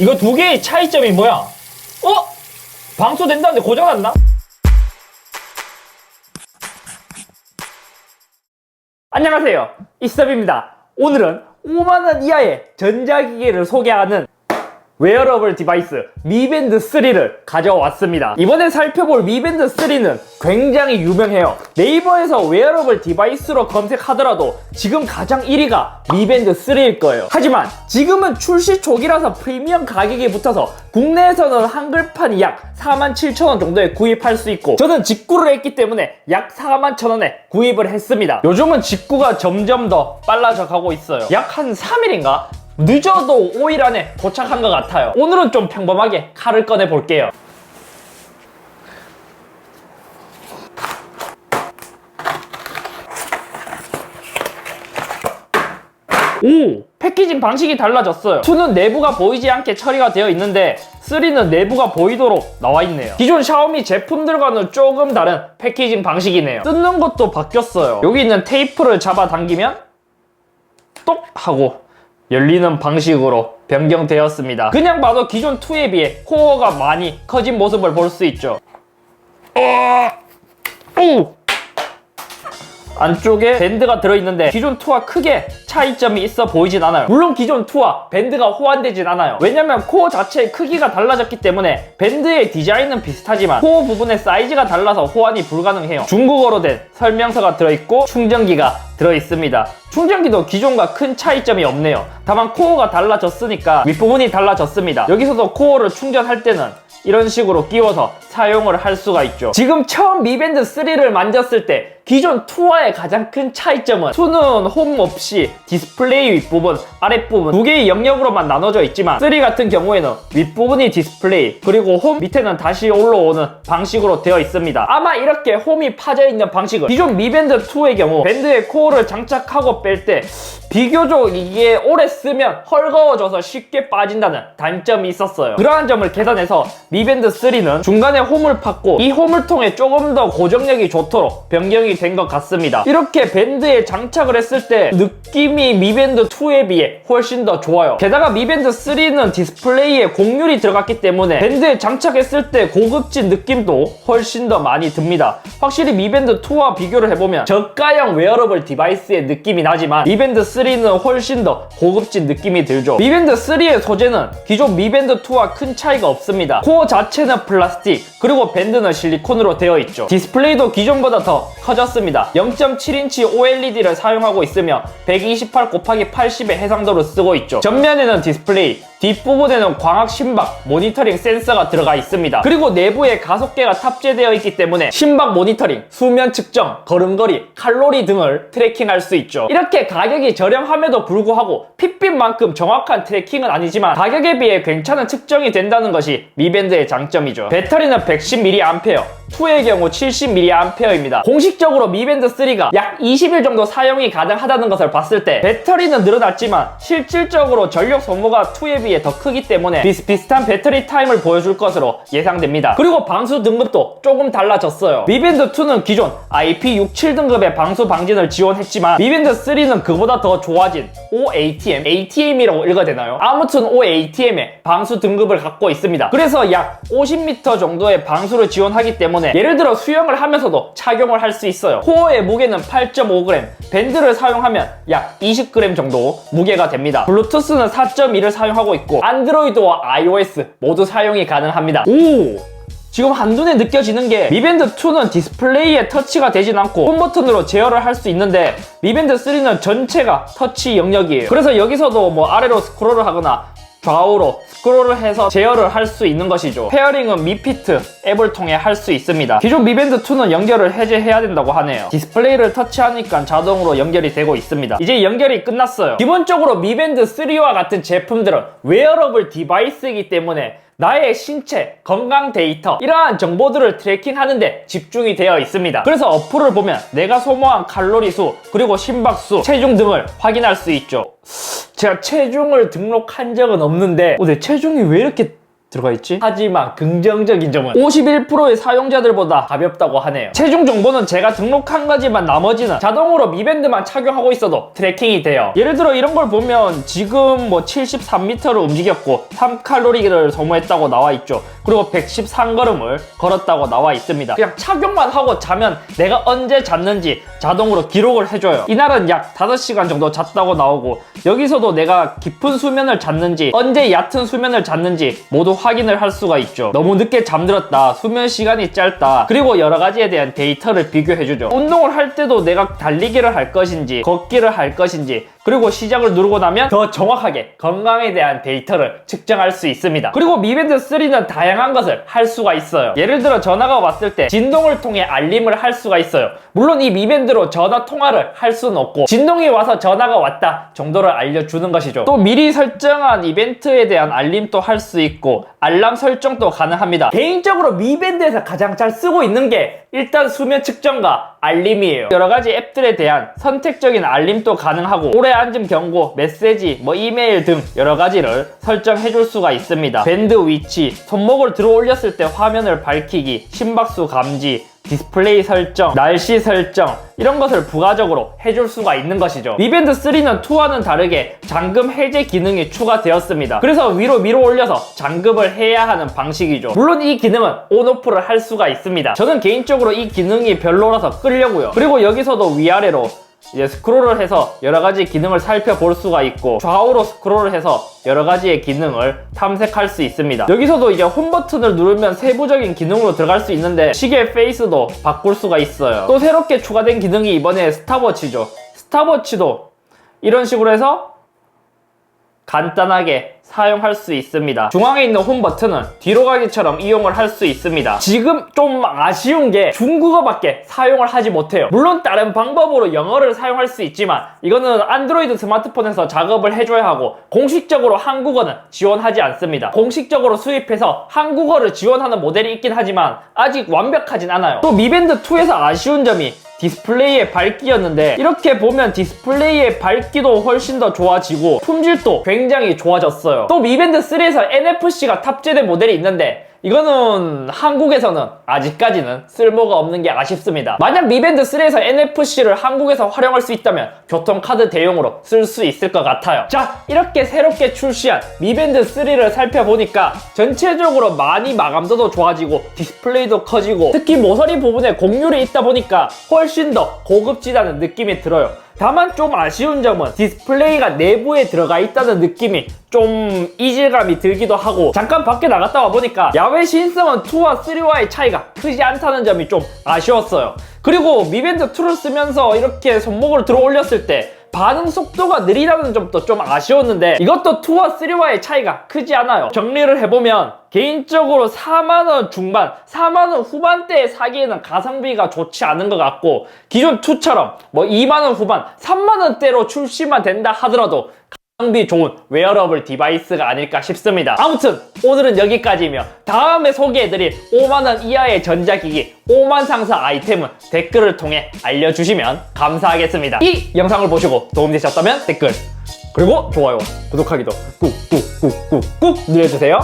이거 두 개의 차이점이 뭐야? 방수된다는데 고장났나? 안녕하세요, 이스톱입니다. 오늘은 5만원 이하의 전자기기를 소개하는 웨어러블 디바이스 미밴드 3를 가져왔습니다. 이번에 살펴볼 미밴드 3는 굉장히 유명해요. 네이버에서 웨어러블 디바이스로 검색하더라도 지금 가장 1위가 미밴드 3일 거예요. 하지만 지금은 출시 초기라서 프리미엄 가격이 붙어서 국내에서는 한글판이 약 47,000원 정도에 구입할 수 있고, 저는 직구를 했기 때문에 약 41,000원에 구입을 했습니다. 요즘은 직구가 점점 더 빨라져 가고 있어요. 약 한 3일인가? 늦어도 5일 안에 도착한 것 같아요. 오늘은 좀 평범하게 칼을 꺼내 볼게요. 오! 패키징 방식이 달라졌어요. 2는 내부가 보이지 않게 처리가 되어 있는데 3는 내부가 보이도록 나와 있네요. 기존 샤오미 제품들과는 조금 다른 패키징 방식이네요. 뜯는 것도 바뀌었어요. 여기 있는 테이프를 잡아당기면 똑! 하고 열리는 방식으로 변경되었습니다. 그냥 봐도 기존 2에 비해 코어가 많이 커진 모습을 볼 수 있죠. 안쪽에 밴드가 들어있는데 기존 2와 크게 차이점이 있어 보이진 않아요. 물론 기존 2와 밴드가 호환되진 않아요. 왜냐면 코어 자체의 크기가 달라졌기 때문에 밴드의 디자인은 비슷하지만 코어 부분의 사이즈가 달라서 호환이 불가능해요. 중국어로 된 설명서가 들어있고 충전기가 들어있습니다. 충전기도 기존과 큰 차이점이 없네요. 다만 코어가 달라졌으니까 윗부분이 달라졌습니다. 여기서도 코어를 충전할 때는 이런 식으로 끼워서 사용을 할 수가 있죠. 지금 처음 미밴드 3를 만졌을 때 기존 2와의 가장 큰 차이점은 2는 홈 없이 디스플레이 윗부분, 아랫부분 두 개의 영역으로만 나눠져 있지만 3 같은 경우에는 윗부분이 디스플레이, 그리고 홈 밑에는 다시 올라오는 방식으로 되어 있습니다. 아마 이렇게 홈이 파져 있는 방식은 기존 미밴드 2의 경우 밴드에 코어를 장착하고 뺄 때 비교적 이게 오래 쓰면 헐거워져서 쉽게 빠진다는 단점이 있었어요. 그러한 점을 계산해서 미밴드 3는 중간에 홈을 팠고 이 홈을 통해 조금 더 고정력이 좋도록 변경이 된 것 같습니다. 이렇게 밴드에 장착을 했을 때 느낌이 미밴드 2에 비해 훨씬 더 좋아요. 게다가 미밴드 3는 디스플레이에 곡률이 들어갔기 때문에 밴드에 장착했을 때 고급진 느낌도 훨씬 더 많이 듭니다. 확실히 미밴드 2와 비교를 해보면 저가형 웨어러블 디바이스의 느낌이 나지만 미밴드 3는 훨씬 더 고급진 느낌이 들죠. 미밴드 3의 소재는 기존 미밴드 2와 큰 차이가 없습니다. 코어 자체는 플라스틱, 그리고 밴드는 실리콘으로 되어 있죠. 디스플레이도 기존보다 더 커졌습니다. 0.7인치 OLED를 사용하고 있으며 128x80의 해상도를 쓰고 있죠. 전면에는 디스플레이, 뒷부분에는 광학 심박 모니터링 센서가 들어가 있습니다. 그리고 내부에 가속계가 탑재되어 있기 때문에 심박 모니터링, 수면 측정, 걸음걸이, 칼로리 등을 트래킹할 수 있죠. 이렇게 가격이 저렴함에도 불구하고 핏빛만큼 정확한 트래킹은 아니지만 가격에 비해 괜찮은 측정이 된다는 것이 미밴드의 장점이죠. 배터리는 110mAh, 2의 경우 70mAh입니다. 공식적으로 미밴드 3가 약 20일 정도 사용이 가능하다는 것을 봤을 때 배터리는 늘어났지만 실질적으로 전력 소모가 2에 비해 더 크기 때문에 비슷비슷한 배터리 타임을 보여줄 것으로 예상됩니다. 그리고 방수 등급도 조금 달라졌어요. 미밴드 2는 기존 IP67 등급의 방수 방진을 지원했지만 미밴드 3는 그보다 더 좋아진 OATM, ATM이라고 읽어야 되나요? 아무튼 OATM의 방수 등급을 갖고 있습니다. 그래서 약 50m 정도의 방수를 지원하기 때문에 예를 들어 수영을 하면서도 착용을 할 수 있어요. 코어의 무게는 8.5g, 밴드를 사용하면 약 20g 정도 무게가 됩니다. 블루투스는 4.2를 사용하고 있고 안드로이드와 iOS 모두 사용이 가능합니다. 지금 한눈에 느껴지는 게 미밴드 2는 디스플레이에 터치가 되진 않고 홈 버튼으로 제어를 할 수 있는데 미밴드 3는 전체가 터치 영역이에요. 그래서 여기서도 뭐 아래로 스크롤을 하거나 좌우로 스크롤을 해서 제어를 할 수 있는 것이죠. 페어링은 미피트 앱을 통해 할 수 있습니다. 기존 미밴드 2는 연결을 해제해야 된다고 하네요. 디스플레이를 터치하니까 자동으로 연결이 되고 있습니다. 이제 연결이 끝났어요. 기본적으로 미밴드 3와 같은 제품들은 웨어러블 디바이스이기 때문에 나의 신체, 건강 데이터 이러한 정보들을 트래킹하는데 집중이 되어 있습니다. 그래서 어플을 보면 내가 소모한 칼로리 수, 그리고 심박수, 체중 등을 확인할 수 있죠. 제가 체중을 등록한 적은 없는데 내 체중이 왜 이렇게 들어가 있지? 하지만 긍정적인 점은 51%의 사용자들보다 가볍다고 하네요. 체중 정보는 제가 등록한 거지만 나머지는 자동으로 미밴드만 착용하고 있어도 트래킹이 돼요. 예를 들어 이런 걸 보면 지금 뭐 73m를 움직였고 3칼로리를 소모했다고 나와 있죠. 그리고 113걸음을 걸었다고 나와 있습니다. 그냥 착용만 하고 자면 내가 언제 잤는지 자동으로 기록을 해줘요. 이날은 약 5시간 정도 잤다고 나오고, 여기서도 내가 깊은 수면을 잤는지 언제 얕은 수면을 잤는지 모두 확인을 할 수가 있죠. 너무 늦게 잠들었다, 수면 시간이 짧다, 그리고 여러 가지에 대한 데이터를 비교해주죠. 운동을 할 때도 내가 달리기를 할 것인지 걷기를 할 것인지, 그리고 시작을 누르고 나면 더 정확하게 건강에 대한 데이터를 측정할 수 있습니다. 그리고 미밴드 3는 다양한 것을 할 수가 있어요. 예를 들어 전화가 왔을 때 진동을 통해 알림을 할 수가 있어요. 물론 이 미밴드로 전화 통화를 할 수는 없고 진동이 와서 전화가 왔다 정도를 알려주는 것이죠. 또 미리 설정한 이벤트에 대한 알림도 할 수 있고 알람 설정도 가능합니다. 개인적으로 미밴드에서 가장 잘 쓰고 있는 게 일단 수면 측정과 알림이에요. 여러 가지 앱들에 대한 선택적인 알림도 가능하고 오래 앉음 경고, 메시지, 이메일 등 여러 가지를 설정해 줄 수가 있습니다. 밴드 위치, 손목을 들어 올렸을 때 화면을 밝히기, 심박수 감지, 디스플레이 설정, 날씨 설정, 이런 것을 부가적으로 해줄 수가 있는 것이죠. 미밴드 3는 2와는 다르게 잠금 해제 기능이 추가되었습니다. 그래서 위로 올려서 잠금을 해야 하는 방식이죠. 물론 이 기능은 온오프를 할 수가 있습니다. 저는 개인적으로 이 기능이 별로라서 끌려고요. 그리고 여기서도 위아래로 이제 스크롤을 해서 여러 가지 기능을 살펴볼 수가 있고, 좌우로 스크롤을 해서 여러 가지의 기능을 탐색할 수 있습니다. 여기서도 이제 홈 버튼을 누르면 세부적인 기능으로 들어갈 수 있는데 시계 페이스도 바꿀 수가 있어요. 또 새롭게 추가된 기능이 이번에 스탑워치죠. 스탑워치도 이런 식으로 해서 간단하게 사용할 수 있습니다. 중앙에 있는 홈 버튼은 뒤로 가기처럼 이용을 할 수 있습니다. 지금 좀 아쉬운 게 중국어밖에 사용을 하지 못해요. 물론 다른 방법으로 영어를 사용할 수 있지만 이거는 안드로이드 스마트폰에서 작업을 해줘야 하고 공식적으로 한국어는 지원하지 않습니다. 공식적으로 수입해서 한국어를 지원하는 모델이 있긴 하지만 아직 완벽하진 않아요. 또 미밴드 2에서 아쉬운 점이 디스플레이의 밝기였는데, 이렇게 보면 디스플레이의 밝기도 훨씬 더 좋아지고 품질도 굉장히 좋아졌어요. 또 미밴드 3에서 NFC가 탑재된 모델이 있는데 이거는 한국에서는 아직까지는 쓸모가 없는 게 아쉽습니다. 만약 미밴드 3에서 NFC를 한국에서 활용할 수 있다면 교통카드 대용으로 쓸 수 있을 것 같아요. 자, 이렇게 새롭게 출시한 미밴드 3를 살펴보니까 전체적으로 많이 마감도도 좋아지고 디스플레이도 커지고 특히 모서리 부분에 곡률이 있다 보니까 훨씬 더 고급지다는 느낌이 들어요. 다만 좀 아쉬운 점은 디스플레이가 내부에 들어가 있다는 느낌이 좀 이질감이 들기도 하고, 잠깐 밖에 나갔다 와보니까 야외 시인성은 2와 3와의 차이가 크지 않다는 점이 좀 아쉬웠어요. 그리고 미밴드 2를 쓰면서 이렇게 손목을 들어 올렸을 때 반응 속도가 느리다는 점도 좀 아쉬웠는데 이것도 2와 3와의 차이가 크지 않아요. 정리를 해보면 개인적으로 4만원 중반, 4만원 후반대에 사기에는 가성비가 좋지 않은 것 같고, 기존 2처럼 2만원 후반, 3만원대로 출시만 된다 하더라도 가성비 좋은 웨어러블 디바이스가 아닐까 싶습니다. 아무튼 오늘은 여기까지이며 다음에 소개해드릴 5만원 이하의 전자기기 5만 상사 아이템은 댓글을 통해 알려주시면 감사하겠습니다. 이 영상을 보시고 도움되셨다면 댓글, 그리고 좋아요, 구독하기도 꾹꾹꾹꾹꾹 눌러주세요.